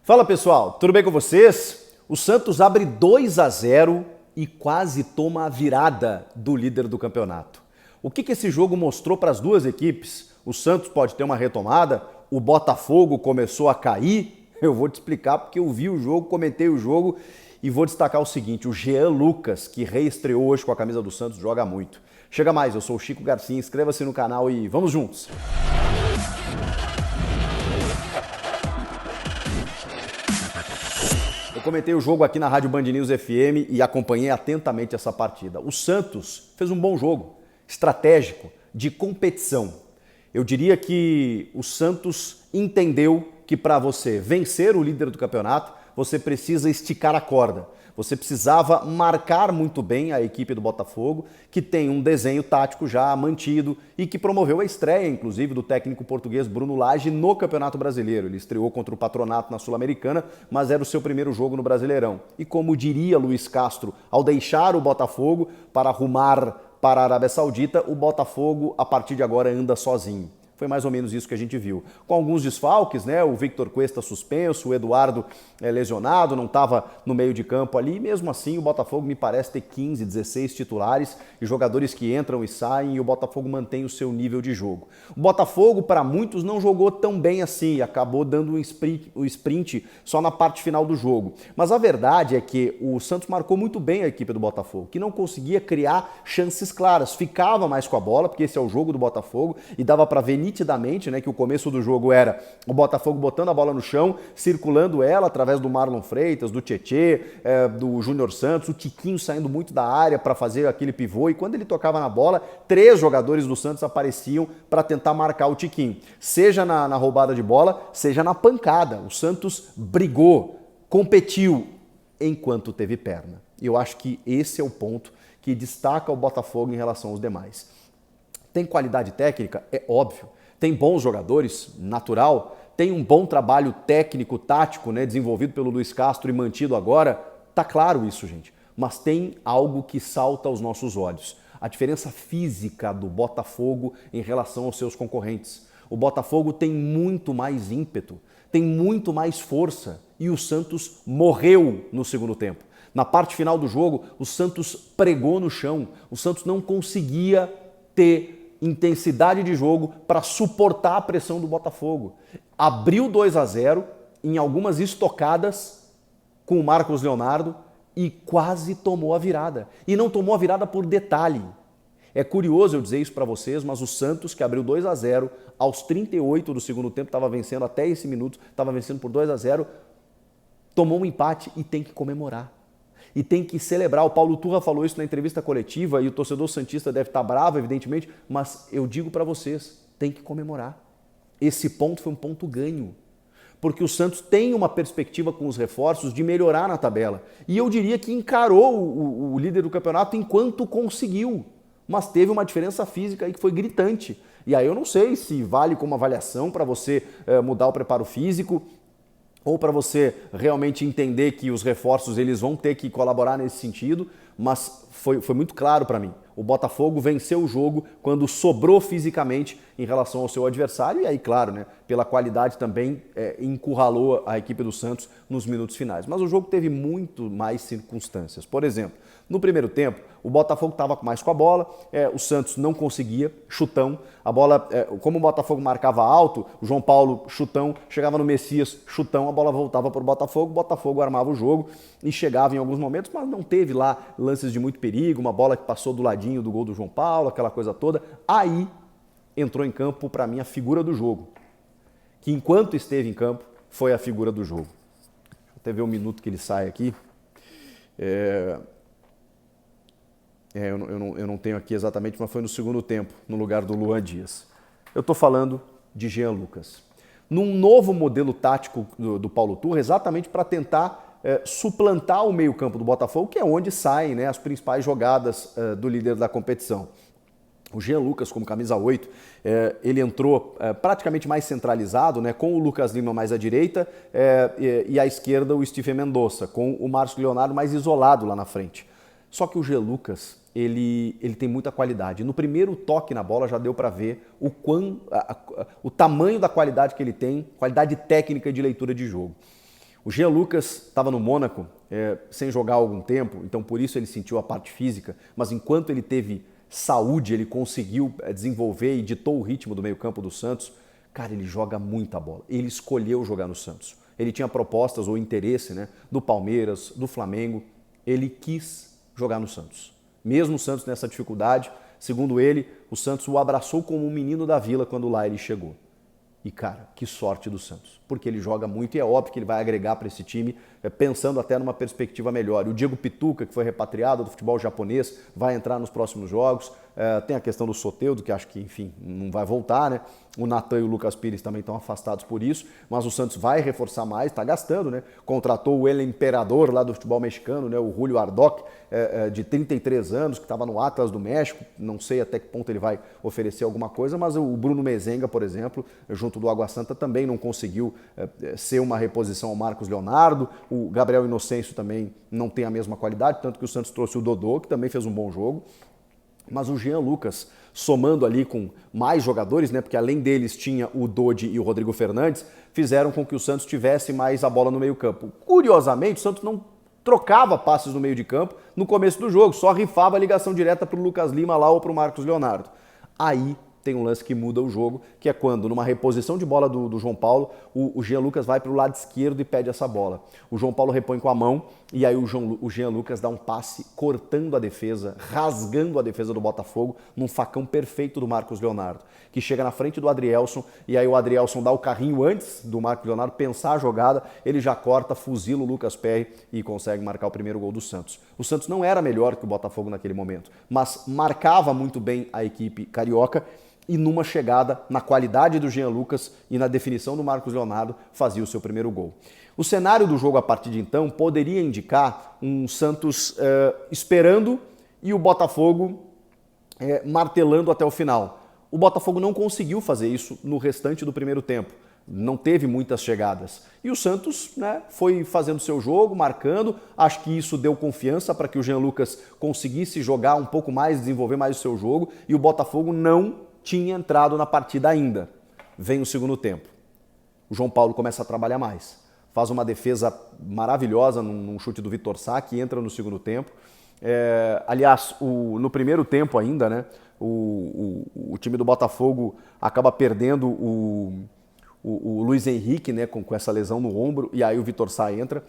Fala pessoal, tudo bem com vocês? O Santos abre 2-0 e quase toma a virada do líder do campeonato. O que esse jogo mostrou para as duas equipes? O Santos pode ter uma retomada, o Botafogo começou a cair. Eu vou te explicar porque eu vi o jogo, comentei o jogo e vou destacar o seguinte: o Jean Lucas, que reestreou hoje com a camisa do Santos, joga muito. Chega mais, eu sou o Chico Garcia, inscreva-se no canal e vamos juntos! Eu comentei o jogo aqui na Rádio Band News FM e acompanhei atentamente essa partida. O Santos fez um bom jogo, estratégico, de competição. Eu diria que o Santos entendeu que para você vencer o líder do campeonato, você precisa esticar a corda. Você precisava marcar muito bem a equipe do Botafogo, que tem um desenho tático já mantido e que promoveu a estreia, inclusive, do técnico português Bruno Lage no Campeonato Brasileiro. Ele estreou contra o Patronato na Sul-Americana, mas era o seu primeiro jogo no Brasileirão. E como diria Luiz Castro, ao deixar o Botafogo para rumar para a Arábia Saudita, o Botafogo, a partir de agora, anda sozinho. Foi mais ou menos isso que a gente viu. Com alguns desfalques, né? O Victor Cuesta suspenso, o Eduardo lesionado, não estava no meio de campo ali. E mesmo assim, o Botafogo me parece ter 15, 16 titulares e jogadores que entram e saem e o Botafogo mantém o seu nível de jogo. O Botafogo, para muitos, não jogou tão bem assim, acabou dando o sprint só na parte final do jogo. Mas a verdade é que o Santos marcou muito bem a equipe do Botafogo, que não conseguia criar chances claras, ficava mais com a bola, porque esse é o jogo do Botafogo e dava para ver nitidamente, né, que o começo do jogo era o Botafogo botando a bola no chão, circulando ela através do Marlon Freitas, do Tietê, do Júnior Santos, o Tiquinho saindo muito da área para fazer aquele pivô, e quando ele tocava na bola, 3 jogadores do Santos apareciam para tentar marcar o Tiquinho, seja na roubada de bola, seja na pancada. O Santos brigou, competiu enquanto teve perna. E eu acho que esse é o ponto que destaca o Botafogo em relação aos demais. Tem qualidade técnica? É óbvio. Tem bons jogadores? Natural. Tem um bom trabalho técnico, tático, né, desenvolvido pelo Luiz Castro e mantido agora? Tá claro isso, gente. Mas tem algo que salta aos nossos olhos. A diferença física do Botafogo em relação aos seus concorrentes. O Botafogo tem muito mais ímpeto, tem muito mais força e o Santos morreu no segundo tempo. Na parte final do jogo, o Santos pregou no chão. O Santos não conseguia ter intensidade de jogo para suportar a pressão do Botafogo. Abriu 2-0 em algumas estocadas com o Marcos Leonardo e quase tomou a virada. E não tomou a virada por detalhe. É curioso eu dizer isso para vocês, mas o Santos, que abriu 2-0 aos 38 do segundo tempo, estava vencendo até esse minuto, estava vencendo por 2-0, tomou um empate e tem que comemorar. E tem que celebrar. O Paulo Turra falou isso na entrevista coletiva e o torcedor santista deve estar bravo, evidentemente, mas eu digo para vocês, tem que comemorar. Esse ponto foi um ponto ganho, porque o Santos tem uma perspectiva com os reforços de melhorar na tabela. E eu diria que encarou o líder do campeonato enquanto conseguiu, mas teve uma diferença física aí que foi gritante. E aí eu não sei se vale como avaliação para você mudar o preparo físico, ou para você realmente entender que os reforços eles vão ter que colaborar nesse sentido, mas foi muito claro para mim. O Botafogo venceu o jogo quando sobrou fisicamente em relação ao seu adversário e aí, claro, né, pela qualidade também encurralou a equipe do Santos nos minutos finais. Mas o jogo teve muito mais circunstâncias. Por exemplo, no primeiro tempo, o Botafogo estava mais com a bola, o Santos não conseguia, chutão. A bola, como o Botafogo marcava alto, o João Paulo, chutão, chegava no Messias, chutão, a bola voltava para o Botafogo armava o jogo e chegava em alguns momentos, mas não teve lá lances de muito perigo, uma bola que passou do ladinho do gol do João Paulo, aquela coisa toda. Aí entrou em campo, para mim, a figura do jogo, que enquanto esteve em campo, foi a figura do jogo. Deixa eu até ver um minuto que ele sai aqui. Eu não tenho aqui exatamente, mas foi no segundo tempo, no lugar do Luan Dias. Eu estou falando de Jean Lucas. Num novo modelo tático do Paulo Turra, exatamente para tentar suplantar o meio-campo do Botafogo, que é onde saem, né, as principais jogadas do líder da competição. O Jean Lucas, como camisa 8, ele entrou praticamente mais centralizado, né, com o Lucas Lima mais à direita e à esquerda o Stephen Mendonça, com o Marcos Leonardo mais isolado lá na frente. Só que o Jean Lucas, ele tem muita qualidade. No primeiro toque na bola já deu para ver o tamanho da qualidade que ele tem, qualidade técnica de leitura de jogo. O Jean Lucas estava no Mônaco sem jogar há algum tempo, então por isso ele sentiu a parte física, mas enquanto ele teve saúde, ele conseguiu desenvolver e ditou o ritmo do meio-campo do Santos. Cara, ele joga muita bola. Ele escolheu jogar no Santos. Ele tinha propostas ou interesse, né, do Palmeiras, do Flamengo. Ele quis jogar no Santos. Mesmo o Santos nessa dificuldade, segundo ele, o Santos o abraçou como um menino da vila quando lá ele chegou. E, cara, que sorte do Santos, porque ele joga muito e é óbvio que ele vai agregar para esse time, pensando até numa perspectiva melhor. E o Diego Pituca, que foi repatriado do futebol japonês, vai entrar nos próximos jogos. Tem a questão do Soteldo, que acho que, enfim, não vai voltar, né? O Natan e o Lucas Pires também estão afastados por isso, mas o Santos vai reforçar mais, está gastando, né? Contratou o El Imperador lá do futebol mexicano, né? O Julio Ardoc, de 33 anos, que estava no Atlas do México. Não sei até que ponto ele vai oferecer alguma coisa, mas o Bruno Mezenga, por exemplo, junto do Água Santa, também não conseguiu ser uma reposição ao Marcos Leonardo. O Gabriel Inocêncio também não tem a mesma qualidade, tanto que o Santos trouxe o Dodô, que também fez um bom jogo. Mas o Jean Lucas, somando ali com mais jogadores, né, porque além deles tinha o Dodi e o Rodrigo Fernandes, fizeram com que o Santos tivesse mais a bola no meio-campo. Curiosamente, o Santos não trocava passes no meio de campo no começo do jogo, só rifava a ligação direta para o Lucas Lima lá ou para o Marcos Leonardo. Aí tem um lance que muda o jogo, que é quando, numa reposição de bola do João Paulo, o Jean Lucas vai para o lado esquerdo e pede essa bola. O João Paulo repõe com a mão e aí o Jean Lucas dá um passe cortando a defesa, rasgando a defesa do Botafogo, num facão perfeito do Marcos Leonardo, que chega na frente do Adrielson e aí o Adrielson dá o carrinho antes do Marcos Leonardo pensar a jogada, ele já corta, fuzila o Lucas Perry e consegue marcar o primeiro gol do Santos. O Santos não era melhor que o Botafogo naquele momento, mas marcava muito bem a equipe carioca, e numa chegada, na qualidade do Jean Lucas e na definição do Marcos Leonardo, fazia o seu primeiro gol. O cenário do jogo a partir de então poderia indicar um Santos esperando e o Botafogo martelando até o final. O Botafogo não conseguiu fazer isso no restante do primeiro tempo. Não teve muitas chegadas. E o Santos, né, foi fazendo seu jogo, marcando. Acho que isso deu confiança para que o Jean Lucas conseguisse jogar um pouco mais, desenvolver mais o seu jogo. E o Botafogo não tinha entrado na partida ainda. Vem o segundo tempo. O João Paulo começa a trabalhar mais. Faz uma defesa maravilhosa num chute do Vitor Sá, que entra no segundo tempo. Aliás, no primeiro tempo ainda, né, o time do Botafogo acaba perdendo o Luiz Henrique, né, com essa lesão no ombro, e aí o Vitor Sá entra,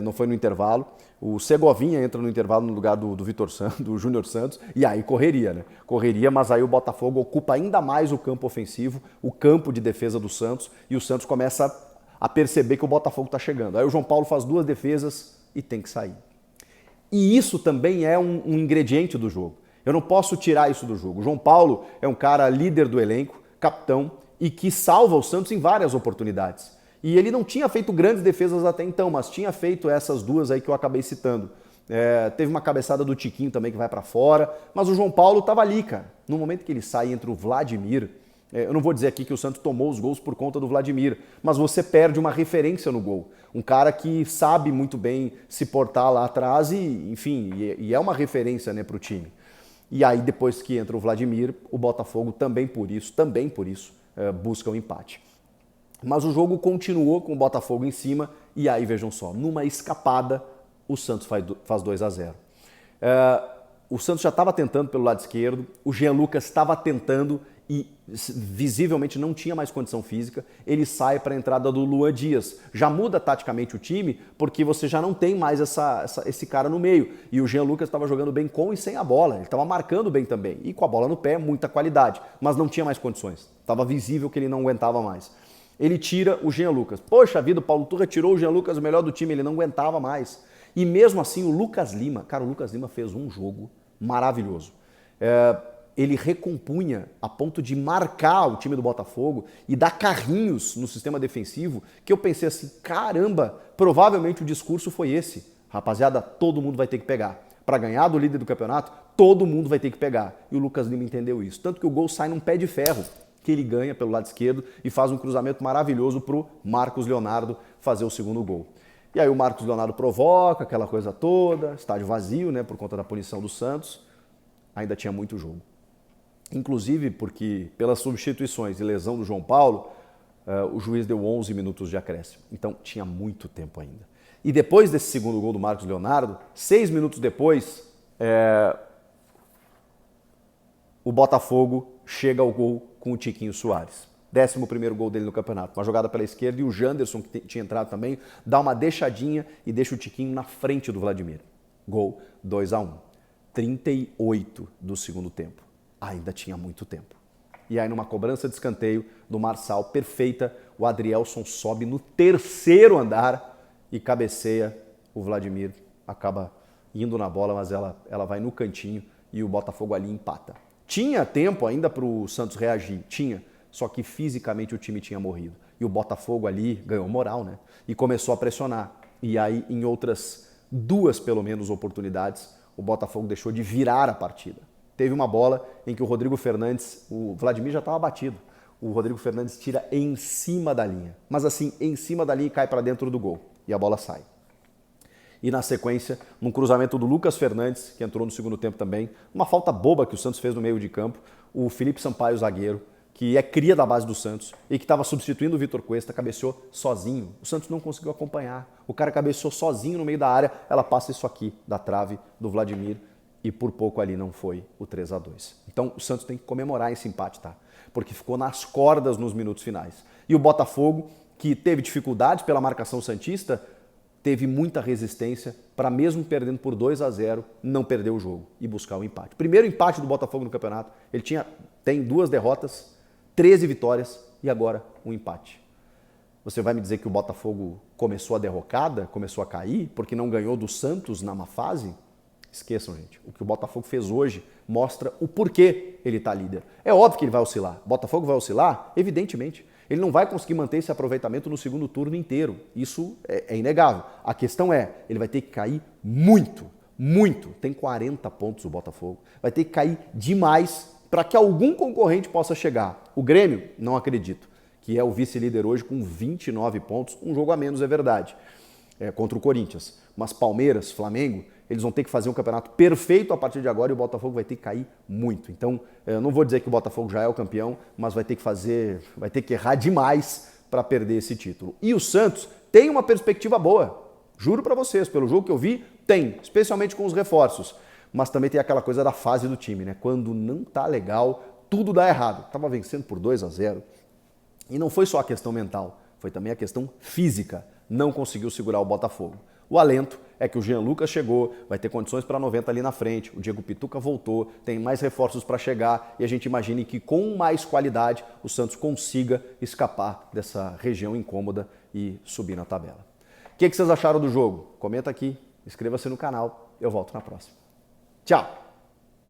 não foi no intervalo. O Segovinha entra no intervalo no lugar do Júnior Santos, e aí correria, né? Correria, mas aí o Botafogo ocupa ainda mais o campo ofensivo, o campo de defesa do Santos, e o Santos começa a perceber que o Botafogo está chegando. Aí o João Paulo faz 2 defesas e tem que sair. E isso também é um ingrediente do jogo. Eu não posso tirar isso do jogo. O João Paulo é um cara líder do elenco, capitão, e que salva o Santos em várias oportunidades. E ele não tinha feito grandes defesas até então, mas tinha feito essas 2 aí que eu acabei citando. Teve uma cabeçada do Tiquinho também que vai para fora, mas o João Paulo estava ali, cara. No momento que ele sai entre o Vladimir, eu não vou dizer aqui que o Santos tomou os gols por conta do Vladimir, mas você perde uma referência no gol. Um cara que sabe muito bem se portar lá atrás e, enfim, e é uma referência, né, para o time. E aí depois que entra o Vladimir, o Botafogo também por isso, busca o empate. Mas o jogo continuou com o Botafogo em cima e aí vejam só, numa escapada o Santos faz 2-0. O Santos já estava tentando pelo lado esquerdo, o Jean Lucas estava tentando e visivelmente não tinha mais condição física, ele sai para a entrada do Luan Dias. Já muda taticamente o time porque você já não tem mais esse cara no meio. E o Jean Lucas estava jogando bem com e sem a bola, ele estava marcando bem também. E com a bola no pé, muita qualidade, mas não tinha mais condições. Estava visível que ele não aguentava mais. Ele tira o Jean Lucas. Poxa vida, o Paulo Turra tirou o Jean Lucas, o melhor do time, ele não aguentava mais. E mesmo assim o Lucas Lima, cara, o Lucas Lima fez um jogo maravilhoso. Ele recompunha a ponto de marcar o time do Botafogo e dar carrinhos no sistema defensivo, que eu pensei assim, caramba, provavelmente o discurso foi esse. Rapaziada, todo mundo vai ter que pegar. Para ganhar do líder do campeonato, todo mundo vai ter que pegar. E o Lucas Lima entendeu isso. Tanto que o gol sai num pé de ferro, que ele ganha pelo lado esquerdo e faz um cruzamento maravilhoso para o Marcos Leonardo fazer o segundo gol. E aí o Marcos Leonardo provoca aquela coisa toda, estádio vazio, né, por conta da punição do Santos. Ainda tinha muito jogo. Inclusive porque pelas substituições e lesão do João Paulo, o juiz deu 11 minutos de acréscimo. Então tinha muito tempo ainda. E depois desse segundo gol do Marcos Leonardo, 6 minutos depois, o Botafogo chega ao gol com o Tiquinho Soares. 11º gol dele no campeonato. Uma jogada pela esquerda e o Janderson, que tinha entrado também, dá uma deixadinha e deixa o Tiquinho na frente do Vladimir. Gol 2-1. 38 do segundo tempo. Ainda tinha muito tempo. E aí numa cobrança de escanteio do Marçal perfeita, o Adrielson sobe no 3º andar e cabeceia. O Vladimir acaba indo na bola, mas ela vai no cantinho e o Botafogo ali empata. Tinha tempo ainda para o Santos reagir, tinha. Só que fisicamente o time tinha morrido. E o Botafogo ali ganhou moral, né? E começou a pressionar. E aí, em outras 2, pelo menos, oportunidades, o Botafogo deixou de virar a partida. Teve uma bola em que o Rodrigo Fernandes, o Vladimir já estava batido. O Rodrigo Fernandes tira em cima da linha. Mas assim, em cima da linha e cai para dentro do gol. E a bola sai. E na sequência, num cruzamento do Lucas Fernandes, que entrou no segundo tempo também, uma falta boba que o Santos fez no meio de campo, o Felipe Sampaio, zagueiro, que é cria da base do Santos e que estava substituindo o Vitor Cuesta, cabeceou sozinho. O Santos não conseguiu acompanhar. O cara cabeceou sozinho no meio da área, ela passa isso aqui da trave do Vladimir e por pouco ali não foi o 3-2. Então o Santos tem que comemorar esse empate, tá? Porque ficou nas cordas nos minutos finais. E o Botafogo, que teve dificuldades pela marcação santista, teve muita resistência para, mesmo perdendo por 2-0, não perder o jogo e buscar o empate. Primeiro empate do Botafogo no campeonato, ele tem 2 derrotas, 13 vitórias e agora um empate. Você vai me dizer que o Botafogo começou a derrocada, começou a cair, porque não ganhou do Santos na má fase? Esqueçam, gente. O que o Botafogo fez hoje mostra o porquê ele está líder. É óbvio que ele vai oscilar. O Botafogo vai oscilar? Evidentemente. Ele não vai conseguir manter esse aproveitamento no segundo turno inteiro. Isso é inegável. A questão é, ele vai ter que cair muito, muito. Tem 40 pontos o Botafogo. Vai ter que cair demais para que algum concorrente possa chegar. O Grêmio, não acredito, que é o vice-líder hoje com 29 pontos, um jogo a menos, é verdade, contra o Corinthians. Mas Palmeiras, Flamengo, eles vão ter que fazer um campeonato perfeito a partir de agora e o Botafogo vai ter que cair muito. Então, eu não vou dizer que o Botafogo já é o campeão, mas vai ter que errar demais para perder esse título. E o Santos tem uma perspectiva boa, juro para vocês, pelo jogo que eu vi, tem, especialmente com os reforços. Mas também tem aquela coisa da fase do time, né? Quando não tá legal, tudo dá errado. Tava vencendo por 2-0. E não foi só a questão mental, foi também a questão física. Não conseguiu segurar o Botafogo. O alento é que o Jean Lucas chegou, vai ter condições para 90 ali na frente, o Diego Pituca voltou, tem mais reforços para chegar e a gente imagine que com mais qualidade o Santos consiga escapar dessa região incômoda e subir na tabela. O que vocês acharam do jogo? Comenta aqui, inscreva-se no canal, eu volto na próxima. Tchau!